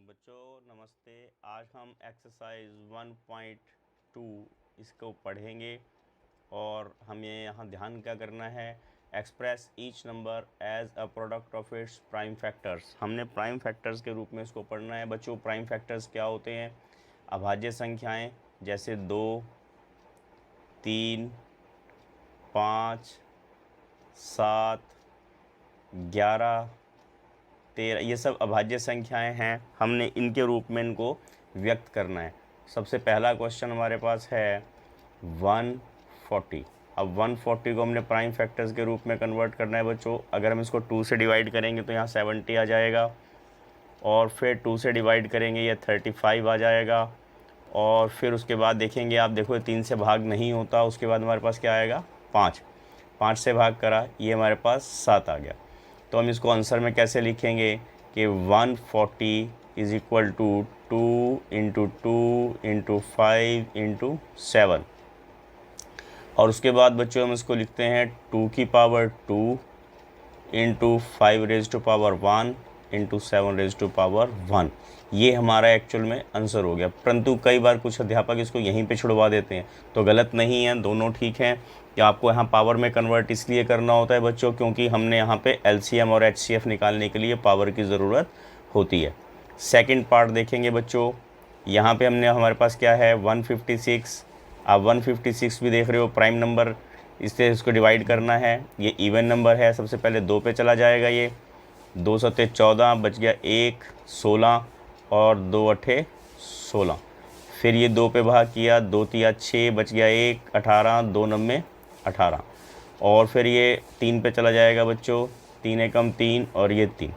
बच्चों नमस्ते। आज हम एक्सरसाइज 1.2 इसको पढ़ेंगे और हमें यहाँ ध्यान क्या करना है, express each number as a product of its prime factors. हमने प्राइम फैक्टर्स के रूप में इसको पढ़ना है। बच्चों प्राइम फैक्टर्स क्या होते हैं? अभाज्य संख्याएं जैसे 2, 3, 5, 7, 11, 13, ये सब अभाज्य संख्याएं हैं। हमने इनके रूप में इनको व्यक्त करना है। सबसे पहला क्वेश्चन हमारे पास है 140। अब 140 को हमने प्राइम फैक्टर्स के रूप में कन्वर्ट करना है बच्चों। अगर हम इसको 2 से डिवाइड करेंगे तो यहाँ 70 आ जाएगा, और फिर 2 से डिवाइड करेंगे ये 35 आ जाएगा, और फिर उसके बाद देखेंगे आप, देखो 3 से भाग नहीं होता। उसके बाद हमारे पास क्या आएगा? 5। 5 से भाग करा, ये हमारे पास 7 आ गया। तो हम इसको आंसर में कैसे लिखेंगे कि 140 is equal to 2 into 2 into 5 into 7। और उसके बाद बच्चों हम इसको लिखते हैं 2 की power 2 into 5 raise to power 1 into 7 raise to power 1। ये हमारा एक्चुअल में आंसर हो गया। परंतु कई बार कुछ अध्यापक इसको यहीं पे छुड़वा देते हैं, तो गलत नहीं है, दोनों ठीक हैं। कि आपको यहाँ पावर में कन्वर्ट इसलिए करना होता है बच्चों क्योंकि हमने यहाँ पे एलसीएम और एचसीएफ निकालने के लिए पावर की ज़रूरत होती है। सेकंड पार्ट देखेंगे बच्चों, यहाँ पे हमने हमारे पास क्या है 156। आप 156 भी देख रहे हो, प्राइम नंबर, इससे इसको डिवाइड करना है। ये इवन नंबर है, सबसे पहले 2 पे चला जाएगा। ये 2 सत्ते 14, बच गया 1 16, और 2 अठे 16। फिर ये 2 पे भाग किया, 2 तिया 6, बच गया 1 18, 2 नम्मे 18। और फिर ये 3 पे चला जाएगा बच्चों, 3 एकम 3 और ये 3।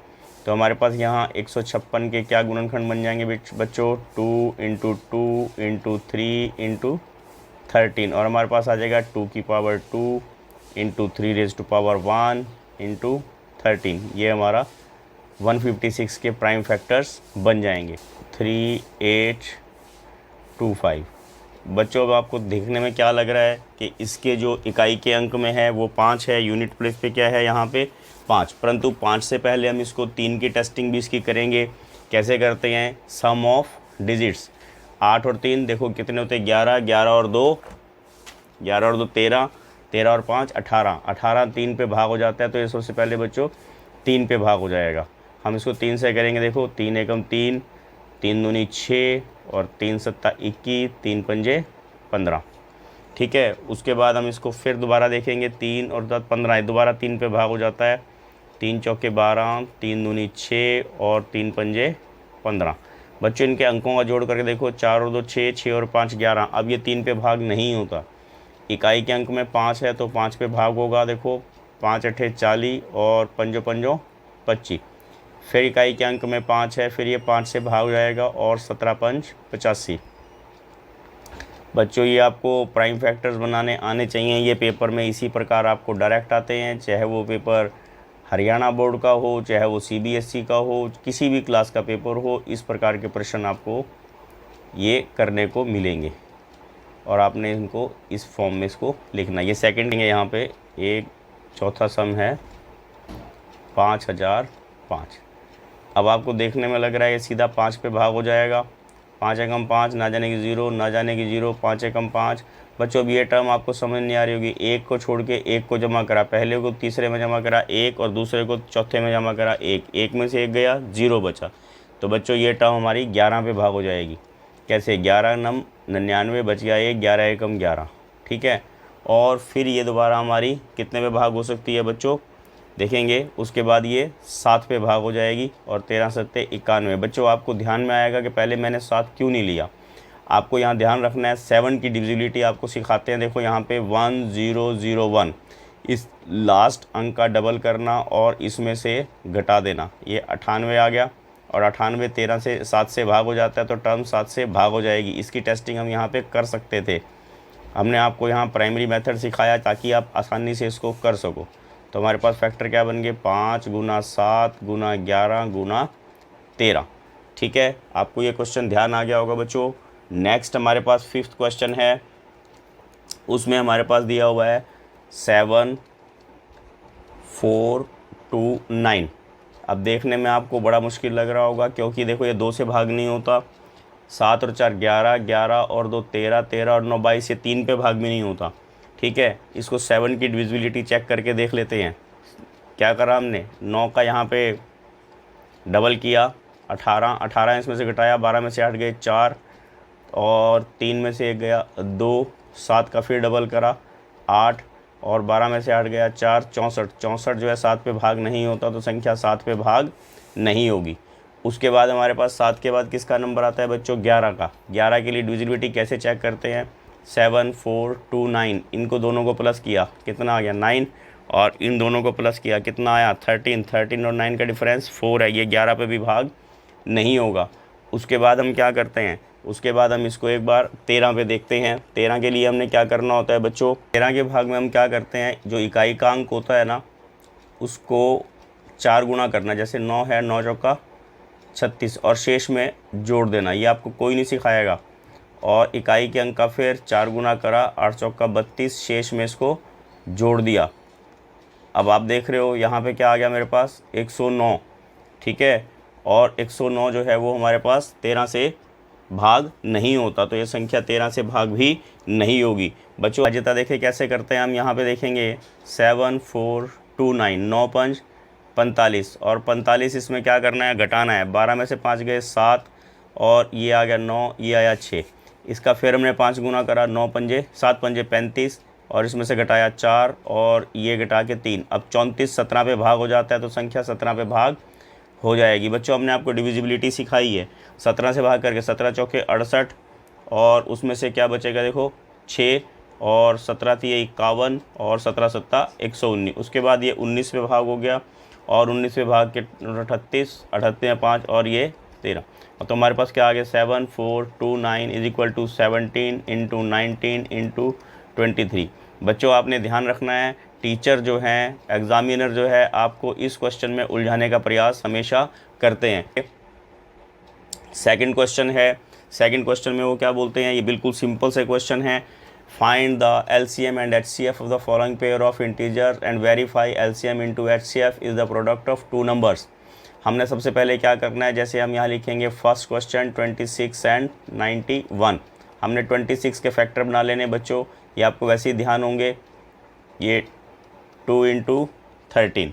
तो हमारे पास यहाँ 156 के क्या गुणनखंड बन जाएंगे बच्चों? 2 इंटू 2 इंटू 3 इंटू 13, और हमारे पास आ जाएगा 2 की power 2 into 3 raise to power 1 into 13। ये हमारा 156 के प्राइम फैक्टर्स बन जाएंगे। 3 8 2 5। बच्चों अब आपको देखने में क्या लग रहा है कि इसके जो इकाई के अंक में है वो 5 है, यूनिट प्लेस पे क्या है यहाँ पे 5। परंतु 5 से पहले हम इसको 3 की टेस्टिंग भी इसकी करेंगे। कैसे करते हैं? सम ऑफ डिजिट्स। 8 और 3 देखो कितने होते हैं? 11, 11 और 2 11 और 2 13, 13 और 5 18, 18 3 पे भाग हो जाता है, तो ये सबसे पहले बच्चों 3 पे भाग हो जाएगा। हम इसको 3 से करेंगे, देखो 3 एकम 3, 3 दूनी 6 और 3 सत्ता 21, 3 पंजे 15। ठीक है, उसके बाद हम इसको फिर दोबारा देखेंगे, 3 और 10 15 है, दोबारा 3 पे भाग हो जाता है। 3 चौके 12, 3 दूनी 6 और 3 पंजे 15। बच्चों इनके अंकों का जोड़ करके देखो, 4 और 2 6, 6 और 5 11। अब ये 3 पे भाग नहीं होता। इकाई के अंक में 5 है तो 5 पे भाग होगा। देखो 5 अठे 40 और पंजो पंजो 25। फिर इकाई के अंक में 5 है, फिर ये 5 से भाग जाएगा और 17 पंच 85। बच्चों ये आपको प्राइम फैक्टर्स बनाने आने चाहिए। ये पेपर में इसी प्रकार आपको डायरेक्ट आते हैं, चाहे वो पेपर हरियाणा बोर्ड का हो, चाहे वो सीबीएसई का हो, किसी भी क्लास का पेपर हो, इस प्रकार के प्रश्न आपको ये करने को मिलेंगे। और आपने इनको इस फॉर्म में इसको लिखना। ये सेकंड है, यहाँ पे एक चौथा सम है 5005। अब आपको देखने में लग रहा है ये सीधा 5 पे भाग हो जाएगा। 5 एकम 5, ना जाने की 0, ना जाने की 0, 5 एकम 5। बच्चों अब ये टर्म आपको समझ नहीं आ रही होगी। एक को छोड़ के एक को जमा करा, पहले को तीसरे में जमा करा 1 और दूसरे को चौथे में जमा करा 1, 1 में से 1 गया 0 बचा। तो बच्चों ये टर्म हमारी 11 पे भाग हो जाएगी। कैसे? 11 नम 99 बच गया 1, 11 एकम 11। ठीक है, और फिर ये दोबारा हमारी कितने पे भाग हो सकती है बच्चों? देखेंगे उसके बाद ये 7 पे भाग हो जाएगी, और 13 सत्ते 91। बच्चों आपको ध्यान में आएगा कि पहले मैंने 7 क्यों नहीं लिया। आपको यहाँ ध्यान रखना है, 7 की डिविजिबिलिटी आपको सिखाते हैं। देखो यहाँ पे 1001, इस लास्ट अंक का डबल करना और इसमें से घटा देना, ये 98 आ गया। और 98 13 से 7 से भाग हो जाता है, तो टर्म 7 से भाग हो जाएगी। इसकी टेस्टिंग हम यहाँ पे कर सकते थे। हमने आपको यहाँ प्राइमरी मेथड सिखाया ताकि आप आसानी से इसको कर सको। तो हमारे पास फैक्टर क्या बन गए? 5 गुना 7 गुना 11 गुना 13। ठीक है, आपको ये क्वेश्चन ध्यान आ गया होगा बच्चों। नेक्स्ट हमारे पास 5th क्वेश्चन है, उसमें हमारे पास दिया हुआ है 7 4 2 9। अब देखने में आपको बड़ा मुश्किल लग रहा होगा, क्योंकि देखो ये 2 से भाग नहीं होता, 7 और 4 11, 11 और 2 13, 13 और 9 22, ये 3 पे भाग भी नहीं होता। ठीक है, इसको 7 की डिविजिबिलिटी चेक करके देख लेते हैं। क्या करा हमने, 9 का यहाँ पे डबल किया, 18, 18 इसमें से घटाया, 12 में से 8 गए 4, और 3 में से 1 गया 2, 7 का फिर डबल करा 8, और 12 में से 8 गया 4, 64, 64 जो है 7 पे भाग नहीं होता, तो संख्या 7 पे भाग नहीं होगी। उसके बाद हमारे पास 7 के बाद किसका नंबर आता है बच्चों, 11 का। 11 के लिए डिविजिबिलिटी कैसे चेक करते हैं, 7 4 2 9, इनको दोनों को प्लस किया, कितना आ गया 9, और इन दोनों को प्लस किया, कितना आया 13, 13 और 9 का डिफरेंस 4 है, ये 11 पे भी भाग नहीं होगा। उसके बाद हम क्या करते हैं, उसके बाद हम इसको एक बार 13 पे देखते हैं। 13 के लिए हमने क्या करना होता है बच्चों, 13 के भाग में हम क्या करते हैं, जो इकाई का अंक होता है ना, उसको 4 गुना करना। जैसे 9 है, 9 चौका 36, और शेष में जोड़ देना, ये आपको कोई नहीं सिखाएगा। और इकाई के अंक का फिर 4 गुना करा, 8 चौका 32, शेष में इसको जोड़ दिया। अब आप देख रहे हो यहाँ पे क्या आ गया मेरे पास, 109। ठीक है, और 109 जो है वो हमारे पास 13 से भाग नहीं होता, तो ये संख्या 13 से भाग भी नहीं होगी। बच्चों अजयता देखें कैसे करते हैं हम, यहाँ पे देखेंगे 7 4 2 9, 9 5 45, और 45 इसमें क्या करना है, घटाना है। 12 में से 5 गए 7, और ये आ गया 9, ये आया 6, इसका फिर हमने 5 गुना करा, 9 पंजे 7 पंजे 35, और इसमें से घटाया 4, और ये घटा के 3। अब 34 17 पे भाग हो जाता है, तो संख्या 17 पे भाग हो जाएगी। बच्चों हमने आपको डिविजिबिलिटी सिखाई है, 17 से भाग करके 17 चौके 68, और उसमें से क्या बचेगा देखो 6, और 17 थी 51, और 17 सत्ता 119। उसके बाद ये 19 पे भाग हो गया, और 19 पे भाग के 38, 38 में 5, और ये 13। तो हमारे पास क्या आ गया, 7 4 2 9 is equal to 17 into 19 into 23। बच्चों आपने ध्यान रखना है, टीचर जो हैं, एग्जामिनर जो है, आपको इस क्वेश्चन में उलझाने का प्रयास हमेशा करते हैं। सेकंड क्वेश्चन है, सेकंड क्वेश्चन में वो क्या बोलते हैं, ये बिल्कुल सिंपल से क्वेश्चन है। Find the LCM and HCF of the following pair of integer and verify LCM into HCF is the product of 2 numbers. हमने सबसे पहले क्या करना है, जैसे हम यहाँ लिखेंगे फर्स्ट क्वेश्चन 26 एंड 91, हमने 26 के फैक्टर बना लेने बच्चों, ये आपको वैसे ही ध्यान होंगे, ये 2 इंटू 13।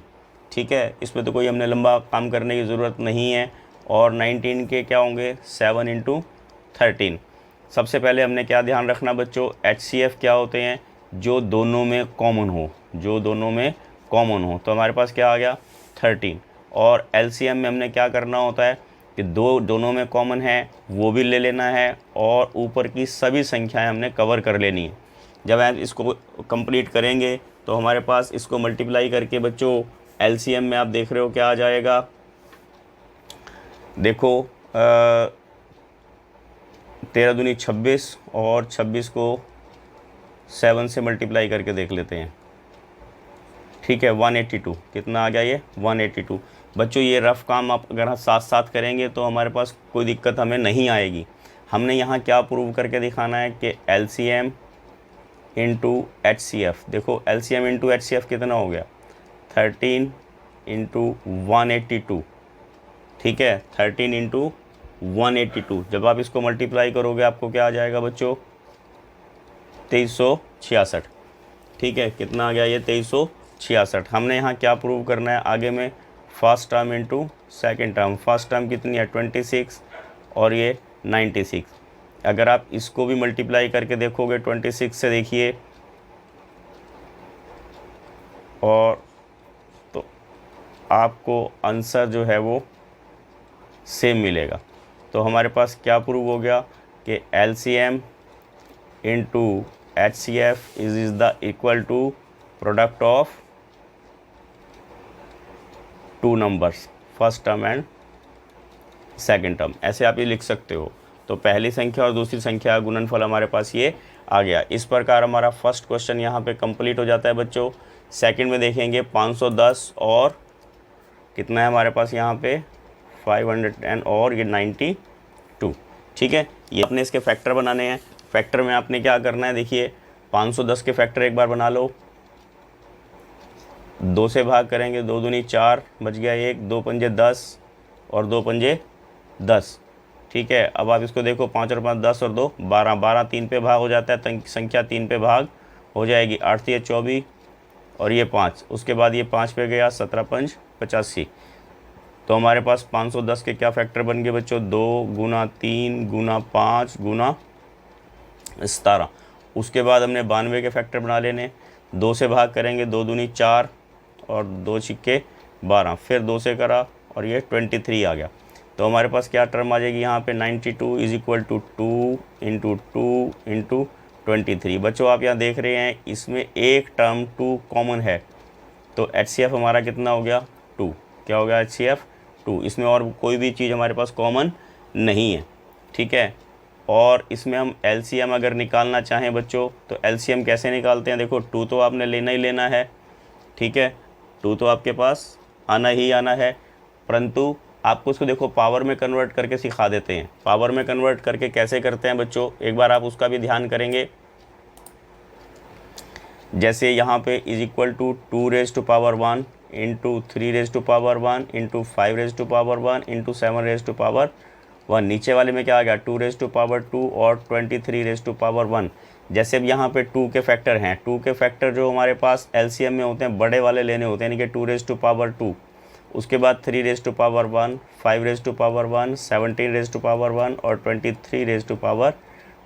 ठीक है, इसमें तो कोई हमने लंबा काम करने की ज़रूरत नहीं है। और 19 के क्या होंगे, 7 इंटू 13। सबसे पहले हमने क्या ध्यान रखना बच्चों, HCF क्या होते हैं, जो दोनों में कॉमन हो, जो दोनों में कॉमन हो। तो हमारे पास क्या आ गया 13। और LCM में हमने क्या करना होता है कि दोनों में कॉमन है वो भी ले लेना है, और ऊपर की सभी संख्याएं हमने कवर कर लेनी है। जब आप इसको कंप्लीट करेंगे तो हमारे पास इसको मल्टीप्लाई करके बच्चों LCM में आप देख रहे हो क्या आ जाएगा, देखो 13 दूनी 26, और 26 को 7 से मल्टीप्लाई करके देख लेते हैं। ठीक है, 182, कितना आ गया ये 182। बच्चों ये रफ़ काम आप अगर साथ साथ करेंगे तो हमारे पास कोई दिक्कत हमें नहीं आएगी। हमने यहाँ क्या प्रूव करके दिखाना है कि LCM इंटू HCF, देखो LCM इंटू HCF कितना हो गया 13 इंटू 182। ठीक है, 13 इंटू 182, जब आप इसको मल्टीप्लाई करोगे आपको क्या आ जाएगा बच्चों 2366। ठीक है, कितना आ गया ये 2366। हमने यहाँ क्या प्रूव करना है आगे में, first term into second term. First term कितनी है 26, और ये 96। अगर आप इसको भी मल्टीप्लाई करके देखोगे 26 से, देखिए, और तो आपको आंसर जो है वो सेम मिलेगा। तो हमारे पास क्या प्रूव हो गया कि LCM into HCF is the equal to product of 2 numbers, first term and second term. ऐसे आप ये लिख सकते हो। तो पहली संख्या और दूसरी संख्या का गुणनफल हमारे पास ये आ गया। इस प्रकार हमारा फर्स्ट क्वेश्चन यहाँ पे कंप्लीट हो जाता है बच्चों। सेकंड में देखेंगे 510 और कितना है हमारे पास यहाँ पे 500 और ये 92। ठीक है, ये अपने इसके फैक्टर बनाने हैं। फैक्टर में आपने क्या करना है, देखिए 510 के फैक्टर एक बार बना लो, 2 से भाग करेंगे, 2 दूनी 4, बच गया 1, 2 पंजे 10 और 2 पंजे 10। ठीक है, अब आप इसको देखो, 5 और 5 10 और 2 12, 12 3 पे भाग हो जाता है, संख्या 3 पे भाग हो जाएगी। 8 3 24 और ये 5, उसके बाद ये 5 पे गया, 17 5 85। तो हमारे पास 510 के क्या फैक्टर बन गए बच्चों, 2 गुना 3 गुना 5 गुना 17। उसके बाद हमने 92 के फैक्टर बना लेने। 2 से भाग करेंगे, 2 दूनी 4 और 2 छिक्के 12, फिर 2 से करा और ये 23 आ गया। तो हमारे पास क्या टर्म आ जाएगी यहाँ पे, 92 is equal to 2 into 2 into 23। बच्चों आप यहाँ देख रहे हैं इसमें एक टर्म 2 कॉमन है, तो HCF हमारा कितना हो गया, 2। क्या हो गया, HCF 2। इसमें और कोई भी चीज़ हमारे पास कॉमन नहीं है। ठीक है, और इसमें हम LCM अगर निकालना चाहें बच्चों, तो LCM कैसे निकालते हैं, देखो 2 तो आपने लेना ही लेना है। ठीक है, 2 तो आपके पास आना ही आना है, परंतु आपको उसको देखो पावर में कन्वर्ट करके सिखा देते हैं। पावर में कन्वर्ट करके कैसे करते हैं बच्चों, एक बार आप उसका भी ध्यान करेंगे। जैसे यहाँ पे is equal to 2 raise to power 1 into 3 raise to power 1 into 5 raise to power 1 into 7 raise to power 1। नीचे वाले में क्या आ गया, 2 रेज टू पावर 2 और 23 रेज टू पावर 1। जैसे अब यहाँ पे 2 के फैक्टर हैं, 2 के फैक्टर जो हमारे पास LCM में होते हैं बड़े वाले लेने होते हैं, यानी कि 2 रेज टू पावर 2, उसके बाद 3 raise to power 1, 5 raise to power 1, 17 raise to power 1 और 23 रेज टू पावर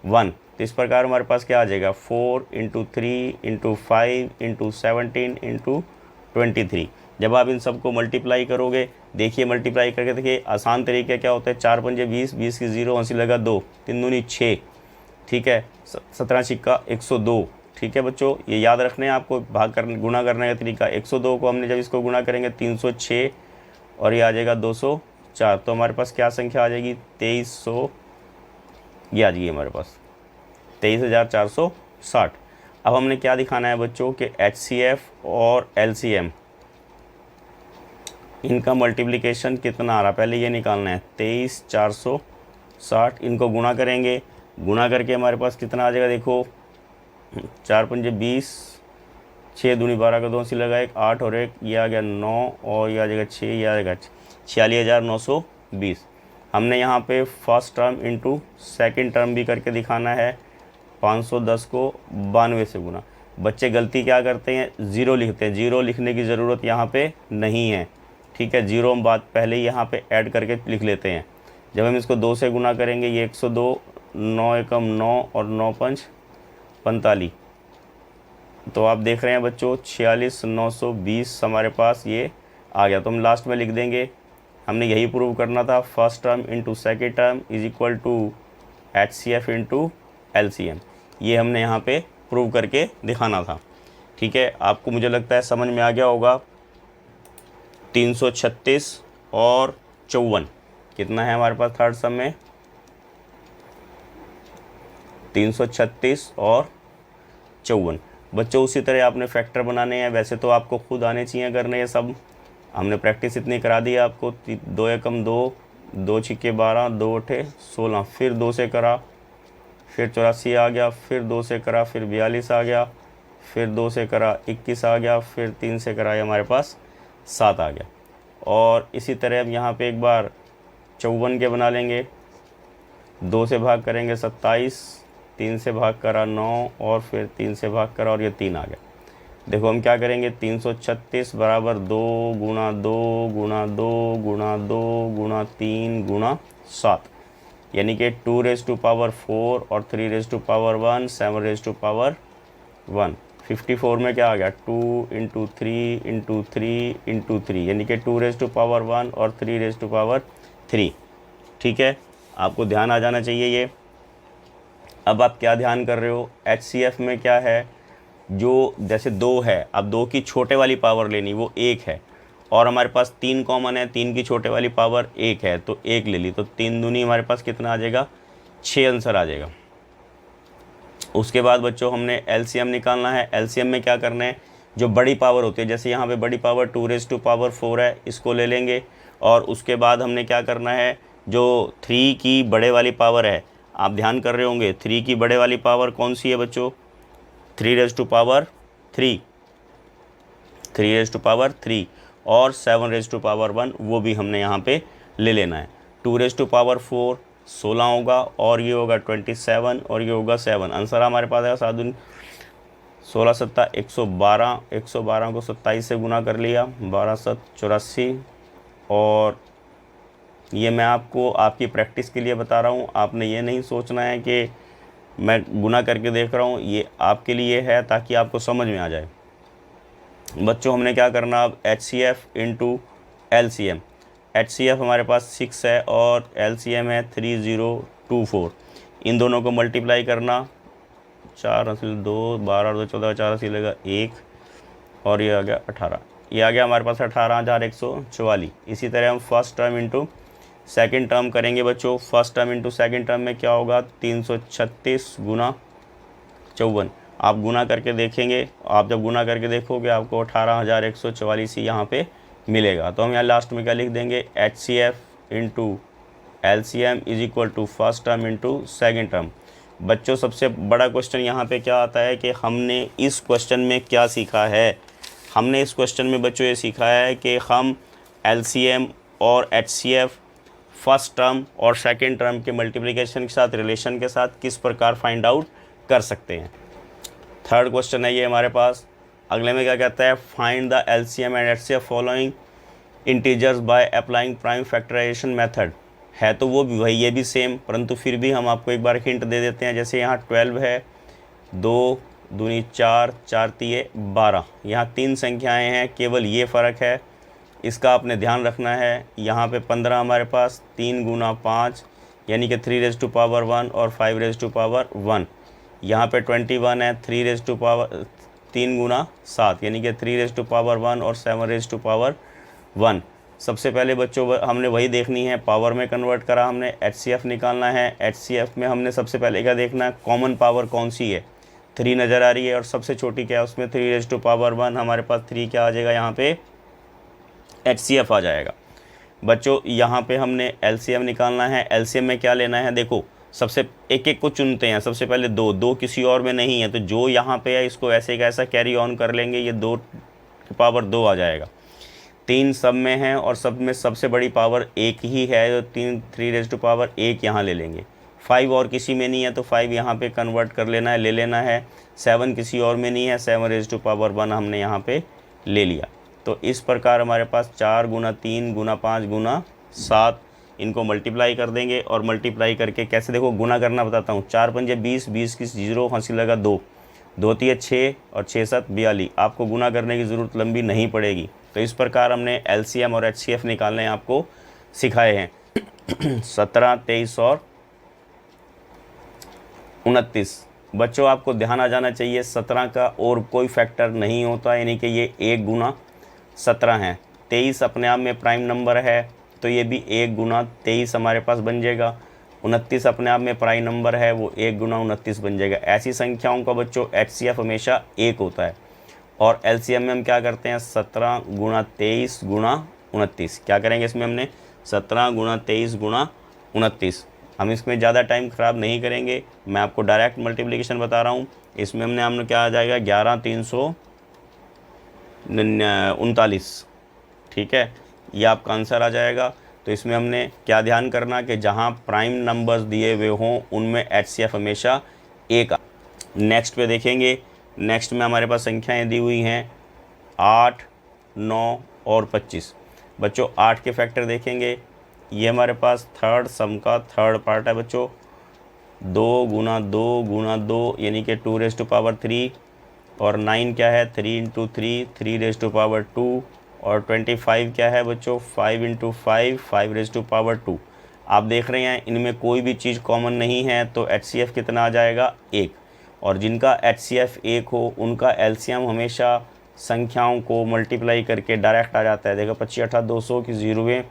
1। तो इस प्रकार हमारे पास क्या आ जाएगा, 4 इंटू 3 इंटू 5 इंटू 17 इंटू 23। जब आप इन सबको मल्टीप्लाई करोगे, देखिए मल्टीप्लाई करके देखिए आसान तरीका क्या होता है, 4 पंजे 20, 20 की 0 80 लगा 2, 3 दूनी 6। ठीक है, 17 छिक्का 102। ठीक है बच्चों, ये याद रखने हैं आपको, भाग करने गुणा करने का तरीका। 102 को हमने जब इसको गुणा करेंगे 306 और ये आ जाएगा 204, तो हमारे पास क्या संख्या आ जाएगी, 2300, ये आ जाएगी हमारे पास 23,460। अब हमने क्या दिखाना है बच्चों कि HCF और LCM इनका मल्टीप्लिकेशन कितना आ रहा है, पहले ये निकालना है। 23,460 इनको गुणा करेंगे, गुणा करके हमारे पास कितना आ जाएगा, देखो 4 पंजे 20, 6 दूनी 12 का 2 सी लगा 1, 8 और 1, ये आ गया 9 और ये आ जाएगा 6, ये आ जाएगा 46,920। हमने यहाँ पे first term into second term भी करके दिखाना है। 510 को 92 से गुना। बच्चे गलती क्या करते हैं, ज़ीरो लिखते हैं। ज़ीरो लिखने की ज़रूरत यहाँ पे नहीं है। ठीक है, ज़ीरो हम बात पहले ही यहाँ पे ऐड करके लिख लेते हैं। जब हम इसको 2 से गुना करेंगे, ये 102, 9 एकम 9 और 9 पंच 45। तो आप देख रहे हैं बच्चों 46,920 हमारे पास ये आ गया। तो हम लास्ट में लिख देंगे, हमने यही प्रूव करना था, first term into second term is equal to HCF into LCM। ये हमने यहाँ पे प्रूव करके दिखाना था। ठीक है, आपको मुझे लगता है समझ में आ गया होगा। 336 और 54 कितना है हमारे पास थर्ड सम में, 336 और 54। बच्चों उसी तरह आपने फैक्टर बनाने हैं, वैसे तो आपको खुद आने चाहिए करने ये सब, हमने प्रैक्टिस इतनी करा दी है आपको। 2 एकम 2, 2 छिक्के 12, 2 अठे 16, फिर 2 से करा, फिर 84 आ गया, फिर 2 से करा, फिर 42 आ गया, फिर 2 से करा 21 आ गया, फिर 3 से करा हमारे पास 7 आ गया। और इसी तरह अब यहाँ पे एक बार 54 के बना लेंगे। 2 से भाग करेंगे 27, 3 से भाग करा 9 और फिर 3 से भाग करा और ये 3 आ गया। देखो हम क्या करेंगे, 336 बराबर 2 गुणा 2 गुणा 2 गुणा 2 गुणा 3 गुणा 7, यानी कि 2 रेज टू पावर 4 और 3 raise to power 1, 7 raise to power 1। 54 में क्या आ गया, 2 इंटू 3 इंटू 3 इंटू 3, यानी कि 2 रेज टू पावर 1 और 3 रेज टू पावर 3। ठीक है, आपको ध्यान आ जाना चाहिए ये। अब आप क्या ध्यान कर रहे हो, HCF में क्या है, जो जैसे 2 है, अब 2 की छोटे वाली पावर लेनी, वो 1 है, और हमारे पास 3 कॉमन है, 3 की छोटे वाली पावर 1 है, तो 1 ले ली, तो 3 दूनी हमारे पास कितना आ जाएगा, 6 आंसर आ जाएगा। उसके बाद बच्चों हमने LCM निकालना है। LCM में क्या करना है, जो बड़ी पावर होती है, जैसे यहाँ पे बड़ी पावर 2 रेज टू पावर 4 है, इसको ले लेंगे। और उसके बाद हमने क्या करना है, जो 3 की बड़े वाली पावर है, आप ध्यान कर रहे होंगे 3 की बड़े वाली पावर कौन सी है बच्चों, 3 रेज टू पावर 3। 3 और 7 वो भी हमने यहाँ पे ले लेना है। 2 4 16 होगा और ये होगा 27 और ये होगा 7। आंसर हमारे पास आएगा 7 16 सत्ता 112, 112 को 27 से गुना कर लिया, 12 7 84। और ये मैं आपको आपकी प्रैक्टिस के लिए बता रहा हूँ, आपने ये नहीं सोचना है कि मैं गुना करके देख रहा हूँ, ये आपके लिए है ताकि आपको समझ में आ जाए। बच्चों हमने क्या करना अब, HCF इंटू LCM। HCF हमारे पास 6 है और LCM है 3024। इन दोनों को मल्टीप्लाई करना, 4 हासिल 2, 12 2 14, 4 हासिलेगा 1 और ये आ गया 18। ये आ गया हमारे पास 18,144। इसी तरह हम first term into second term करेंगे बच्चों। First term into second term में क्या होगा, 336 गुना 54। आप गुना करके देखेंगे, आप जब गुना करके देखोगे आपको 18,144 ही यहाँ पे मिलेगा। तो हम यहाँ लास्ट में क्या लिख देंगे, HCF into LCM is equal to first term into second term. बच्चों सबसे बड़ा क्वेश्चन यहाँ पे क्या आता है कि हमने इस क्वेश्चन में क्या सीखा है। हमने इस क्वेश्चन में बच्चों ये सीखा है कि हम LCM और HCF फर्स्ट टर्म और सेकेंड टर्म के मल्टीप्लिकेशन के साथ, रिलेशन के साथ किस प्रकार फाइंड आउट कर सकते हैं। थर्ड क्वेश्चन है ये हमारे पास। अगले में क्या कहता है, find the LCM and HCF following integers by applying prime factorisation method. है तो वो भी वही, ये भी सेम, परंतु फिर भी हम आपको एक बार हिंट दे देते हैं। जैसे यहाँ 12 है, 2 दूनी 4, 4 तिये 12, यहाँ 3 संख्याएं हैं, केवल ये फ़र्क है, इसका आपने ध्यान रखना है। यहाँ पे 15 हमारे पास 3 गुना 5 यानी कि 3 और 5 यहाँ पे 21 है 3 गुना 7 यानी कि 3 और 7 सबसे पहले बच्चों हमने वही देखनी है, पावर में कन्वर्ट करा हमने, HCF निकालना है। HCF में हमने सबसे पहले क्या देखना है, कॉमन पावर कौन सी है, 3 नज़र आ रही है और सबसे छोटी क्या है उसमें 3 हमारे पास 3 क्या आ जाएगा, यहाँ पे HCF आ जाएगा। बच्चों यहाँ पे हमने LCM निकालना है। LCM में क्या लेना है, देखो सबसे एक एक को चुनते हैं। सबसे पहले 2 किसी और में नहीं है, तो जो यहाँ पे है इसको ऐसे का ऐसा कैरी ऑन कर लेंगे, ये 2 की पावर 2 आ जाएगा। 3 सब में है और सब में सबसे बड़ी पावर 1 ही है, तो 3 यहाँ ले लेंगे। 5 और किसी में नहीं है तो 5 यहाँ पे कन्वर्ट कर लेना है, ले लेना है। 7 किसी और में नहीं है, 7 हमने यहाँ पे ले लिया। तो इस प्रकार हमारे पास 4 गुना 3 गुना 5 गुना 7, इनको मल्टीप्लाई कर देंगे। और मल्टीप्लाई करके कैसे, देखो गुना करना बताता हूँ। 4 पंजे 20, 20 की 0 हासिल लगा 2, 2 तिये 6 और 6 7 42। आपको गुना करने की ज़रूरत लंबी नहीं पड़ेगी। तो इस प्रकार हमने LCM और HCF निकालने आपको सिखाए हैं। 17, 23 और 29। बच्चों आपको ध्यान आ जाना चाहिए, 17 का और कोई फैक्टर नहीं होता, यानी कि ये 1 गुना 17 है। 23 अपने आप में प्राइम नंबर है तो ये भी 1 गुना 23 हमारे पास बन जाएगा। 29 अपने आप में प्राइम नंबर है, वो 1 गुना 29 बन जाएगा। ऐसी संख्याओं का बच्चों HCF हमेशा 1 होता है। और LCM में हम क्या करते हैं, 17 गुना 23 गुना 29। क्या करेंगे इसमें हमने, 17 गुना 23 गुना 29। हम इसमें ज़्यादा टाइम ख़राब नहीं करेंगे, मैं आपको डायरेक्ट मल्टीप्लिकेशन बता रहा हूँ। इसमें हमने क्या आ जाएगा, 11,339। ठीक है, ये आपका आंसर आ जाएगा। तो इसमें हमने क्या ध्यान करना कि जहाँ प्राइम नंबर्स दिए हुए हों उनमें HCF हमेशा 1। नेक्स्ट पे देखेंगे, नेक्स्ट में हमारे पास संख्याएं दी हुई हैं 8, 9 और 25। बच्चों 8 के फैक्टर देखेंगे, ये हमारे पास थर्ड सम का थर्ड पार्ट है बच्चों। 2 गुना 2 गुना 2 यानी कि 2 और 9 क्या है, 3 × 3 3 और 25 क्या है बच्चों, 5 × 5 5 आप देख रहे हैं इनमें कोई भी चीज़ कॉमन नहीं है, तो HCF कितना आ जाएगा, 1। और जिनका HCF 1 हो उनका LCM हमेशा संख्याओं को मल्टीप्लाई करके डायरेक्ट आ जाता है। देखो 25 8 200 की 0 है,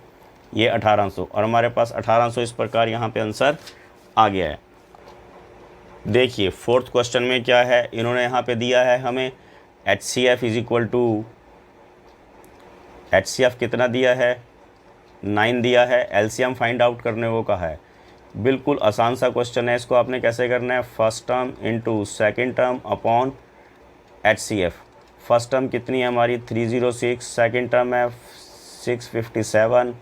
ये 1800 और हमारे पास 1800 इस प्रकार यहाँ पे आंसर आ गया है। देखिए फोर्थ क्वेश्चन में क्या है, इन्होंने यहाँ पे दिया है हमें HCF is equal to, HCF कितना दिया है, 9 दिया है। LCM फाइंड आउट करने को कहा है। बिल्कुल आसान सा क्वेश्चन है, इसको आपने कैसे करना है, first term into second term upon HCF। First term कितनी है हमारी 306, सेकंड टर्म है 657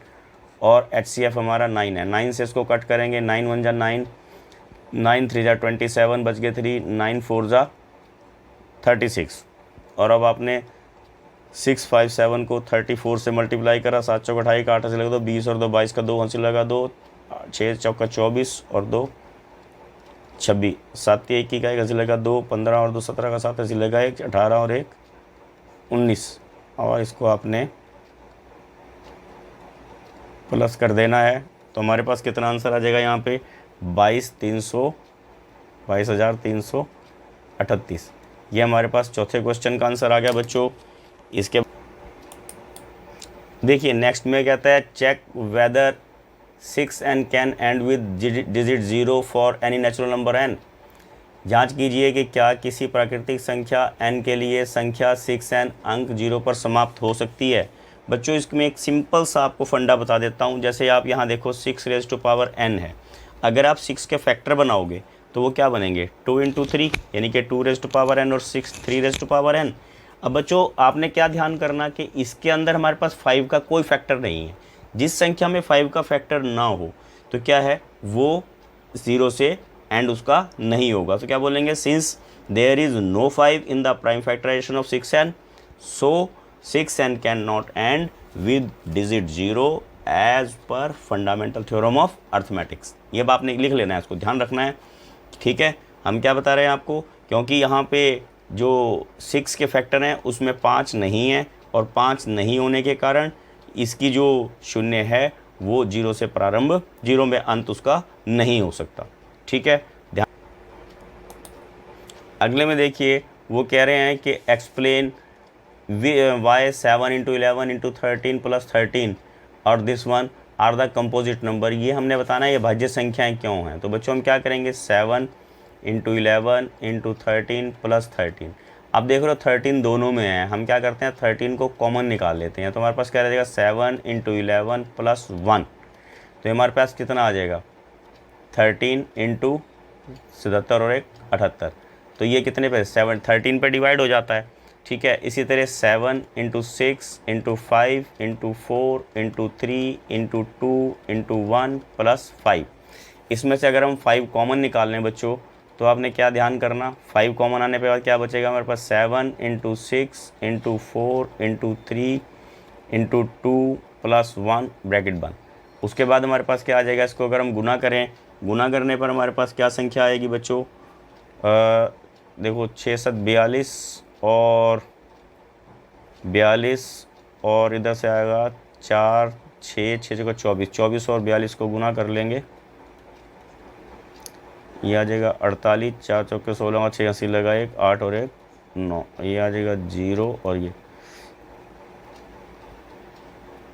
और HCF हमारा 9 है। 9 से इसको कट करेंगे, 9 1 जा 9, 9 3 जा 27, बच गए 3, 9 4 जा 36। और अब आपने 657 को 34 से मल्टीप्लाई करा, 7 चौक 28 का 8 से लगा दो 20 और 2 22 का 2 हंसी लगा 2, 6 चौका 24 और 2 26, 7 21 का 1 हंसी लगा 2, 15 और 2 17 का 7 हंसी लगा 1, 18 और 1 19 और इसको आपने प्लस कर देना है। तो हमारे पास कितना आंसर आ जाएगा यहाँ पे 22,338। ये हमारे पास चौथे क्वेश्चन का आंसर आ गया बच्चों। इसके देखिए नेक्स्ट में कहता है check whether 6n can end with digit 0 for any natural number n। जांच कीजिए कि क्या किसी प्राकृतिक संख्या n के लिए संख्या 6n अंक 0 पर समाप्त हो सकती है। बच्चों इसमें एक सिंपल सा आपको फंडा बता देता हूं। जैसे आप यहां देखो 6 रेज़ टू पावर n है, अगर आप 6 के फैक्टर बनाओगे तो वो क्या बनेंगे 2 × 3 यानी कि 2 रेज़ टू पावर n और 6 3 रेज़ टू पावर n। अब बच्चों आपने क्या ध्यान करना कि इसके अंदर हमारे पास 5 का कोई फैक्टर नहीं है। जिस संख्या में 5 का फैक्टर ना हो तो क्या है वो 0 से एंड उसका नहीं होगा। तो क्या बोलेंगे since there is no 5 in the prime factorisation of 6n so 6n cannot end with digit 0 as per fundamental theorem of arithmetics. ये बात आपने लिख लेना है, इसको ध्यान रखना है, ठीक है। हम क्या बता रहे हैं आपको, क्योंकि यहाँ पे जो 6 के फैक्टर हैं उसमें 5 नहीं है और 5 नहीं होने के कारण इसकी जो शून्य है वो 0 से प्रारंभ 0 में अंत उसका नहीं हो सकता, ठीक है। ध्यान अगले में देखिए वो कह रहे हैं कि एक्सप्लेन वाई 7 × 11 × 13 + 13 और this one are the composite number. ये हमने बताना है ये भाज्य संख्याएं क्यों हैं। तो बच्चों हम क्या करेंगे 7 × 11 × 13 + 13। अब देख रहे हो 13 दोनों में है, हम क्या करते हैं 13 को कॉमन निकाल लेते हैं। तो हमारे पास क्या रहेगा 7 × 11 + 1, तो हमारे पास कितना आ जाएगा 13 × 77 और 1 78। तो ये कितने पे 13 पे डिवाइड हो जाता है, ठीक है। इसी तरह 7 × 6 × 5 × 4 × 3 × 2 × 1 + 5। इसमें से अगर हम 5 कॉमन निकाल लें बच्चों तो आपने क्या ध्यान करना 5 कॉमन आने पे बाद क्या बचेगा हमारे पास 7 × 6 × 4 × 3 × 2 + 1 ब्रैकेट बंद। उसके बाद हमारे पास क्या आ जाएगा, इसको अगर हम गुना करें, गुना करने पर हमारे पास क्या संख्या आएगी बच्चों, देखो 6 7 42 और 42 और इधर से आएगा 4 6 6 जगह 24, 24 और 42 को गुना कर लेंगे, ये आ जाएगा 48, 4 चौके 16 और 6 80 लगा 1 8 और 1 9, ये आ जाएगा 0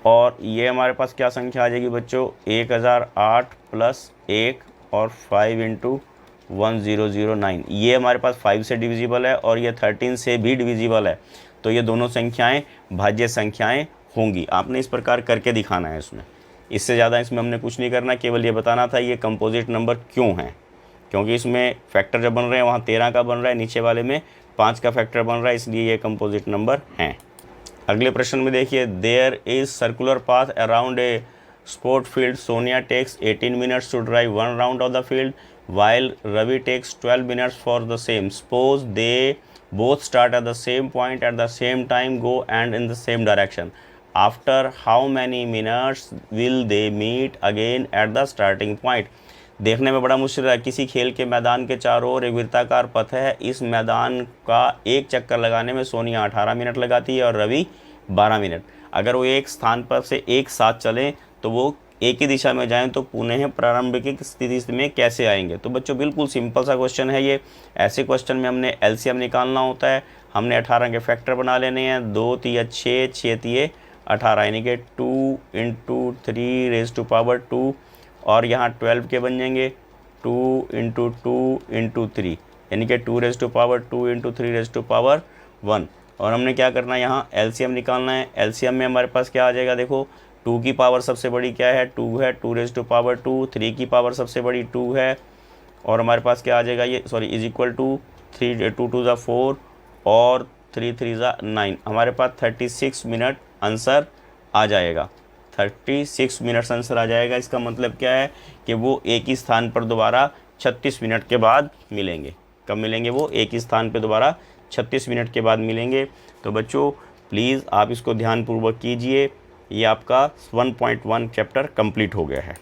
और ये हमारे पास क्या संख्या आ जाएगी बच्चों 1008 + 1 और 5 × 1009। ये हमारे पास 5 से डिविजिबल है और ये 13 से भी डिविजिबल है। तो ये दोनों संख्याएं भाज्य संख्याएं होंगी। आपने इस प्रकार करके दिखाना है इसमें, इससे ज़्यादा इसमें हमने कुछ नहीं करना, केवल ये बताना था ये कंपोजिट नंबर क्यों हैं, क्योंकि इसमें फैक्टर जब बन रहे हैं वहाँ 13 का बन रहा है, नीचे वाले में 5 का फैक्टर बन रहा है, इसलिए ये कंपोजिट नंबर हैं। अगले प्रश्न में देखिए there is circular path around a sport field, Sonia takes 18 minutes to drive 1 round of the field while Ravi takes 12 minutes for the same. Suppose they both start at the same point at the same time, go and in the same direction. After how many minutes will they meet again at the starting point? देखने में बड़ा मुश्किल है। किसी खेल के मैदान के चारों ओर एक वृत्ताकार पथ है। इस मैदान का एक चक्कर लगाने में सोनिया 18 मिनट लगाती है और रवि 12 मिनट। अगर वो एक स्थान पर से एक साथ चलें तो वो एक ही दिशा में जाएं तो पुनः प्रारंभिक स्थिति में कैसे आएंगे। तो बच्चों बिल्कुल सिंपल सा क्वेश्चन है ये। ऐसे क्वेश्चन में हमने एलसीएम निकालना होता है। हमने 18 के फैक्टर बना लेने हैं, 2 3 6 6 3 18 यानी कि 2 × 3 रेज़ टू पावर 2 और यहाँ 12 के बन जाएंगे 2 × 2 × 3 यानी कि 2 raise to power 2 × 3 raise to power 1। और हमने क्या करना है यहाँ एलसीएम निकालना है। एलसीएम में हमारे पास क्या आ जाएगा, देखो 2 की पावर सबसे बड़ी क्या है 2 है, 2 रेज़ टू पावर 2, 3 की पावर सबसे बड़ी 2 है और हमारे पास क्या आ जाएगा ये इज इक्वल टू 3 2 2 ज़ा 4 और 3 3 9, हमारे पास 36 मिनट आंसर आ जाएगा। 36 मिनट्स आंसर आ जाएगा। इसका मतलब क्या है कि वो एक ही स्थान पर दोबारा 36 मिनट के बाद मिलेंगे। कब मिलेंगे? वो एक ही स्थान पर दोबारा 36 मिनट के बाद मिलेंगे। तो बच्चों प्लीज़ आप इसको ध्यानपूर्वक कीजिए। ये आपका 1.1 चैप्टर कंप्लीट हो गया है।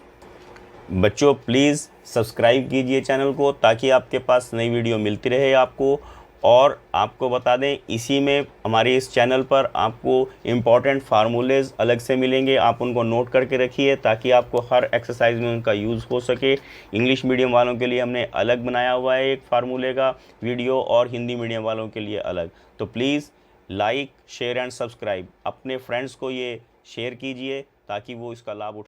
बच्चों प्लीज़ सब्सक्राइब कीजिए चैनल को, ताकि आपके पास नई वीडियो मिलती रहे आपको। और आपको बता दें, इसी में हमारे इस चैनल पर आपको इम्पॉर्टेंट फार्मूलेज़ अलग से मिलेंगे। आप उनको नोट करके रखिए, ताकि आपको हर एक्सरसाइज में उनका यूज़ हो सके। इंग्लिश मीडियम वालों के लिए हमने अलग बनाया हुआ है एक फार्मूले का वीडियो, और हिंदी मीडियम वालों के लिए अलग। तो please like, share and subscribe. अपने फ्रेंड्स को ये शेयर कीजिए, ताकि वो इसका लाभ उठा